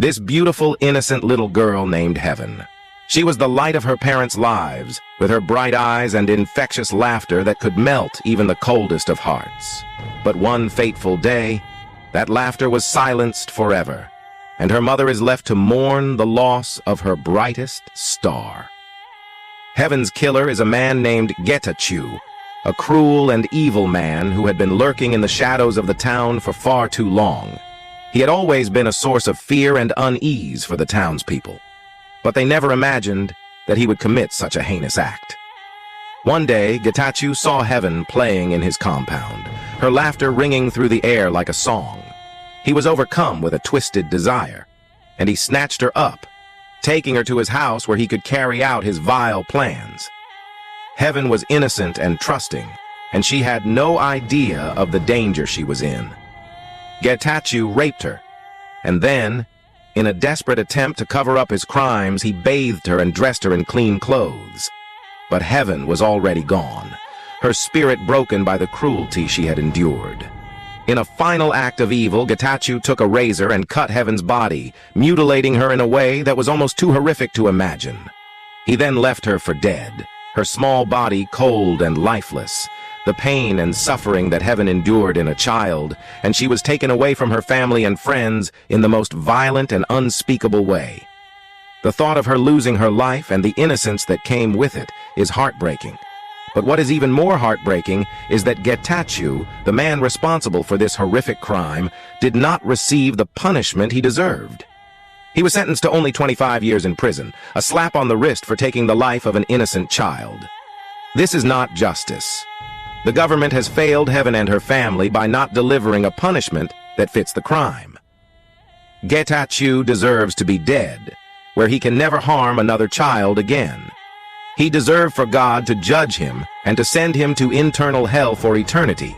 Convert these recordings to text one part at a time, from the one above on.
This beautiful, innocent little girl named Heaven. She was the light of her parents' lives, with her bright eyes and infectious laughter that could melt even the coldest of hearts. But one fateful day, that laughter was silenced forever, and her mother is left to mourn the loss of her brightest star. Heaven's killer is a man named Getachew, a cruel and evil man who had been lurking in the shadows of the town for far too long. He had always been a source of fear and unease for the townspeople, but they never imagined that he would commit such a heinous act. One day, Getachew saw Heaven playing in his compound, her laughter ringing through the air like a song. He was overcome with a twisted desire, and he snatched her up, taking her to his house where he could carry out his vile plans. Heaven was innocent and trusting, and she had no idea of the danger she was in. Getachew raped her, and then, in a desperate attempt to cover up his crimes, he bathed her and dressed her in clean clothes. But Heaven was already gone, her spirit broken by the cruelty she had endured. In a final act of evil, Getachew took a razor and cut Heaven's body, mutilating her in a way that was almost too horrific to imagine. He then left her for dead, her small body cold and lifeless, the pain and suffering that Heaven endured in a child, and she was taken away from her family and friends in the most violent and unspeakable way. The thought of her losing her life and the innocence that came with it is heartbreaking. But what is even more heartbreaking is that Getachew, the man responsible for this horrific crime, did not receive the punishment he deserved. He was sentenced to only 25 years in prison, a slap on the wrist for taking the life of an innocent child. This is not justice. The government has failed Heaven and her family by not delivering a punishment that fits the crime. Getachew deserves to be dead, where he can never harm another child again. He deserved for God to judge him and to send him to eternal hell for eternity.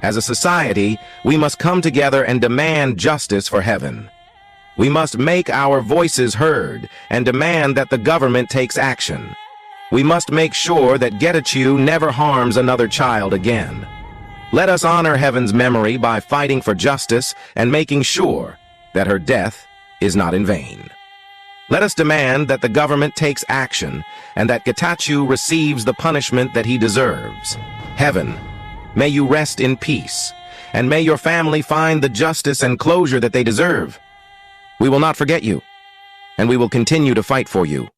As a society, we must come together and demand justice for Heaven. We must make our voices heard and demand that the government takes action. We must make sure that Getachew never harms another child again. Let us honor Heaven's memory by fighting for justice and making sure that her death is not in vain. Let us demand that the government takes action and that Getachew receives the punishment that he deserves. Heaven, may you rest in peace, and may your family find the justice and closure that they deserve. We will not forget you, and we will continue to fight for you.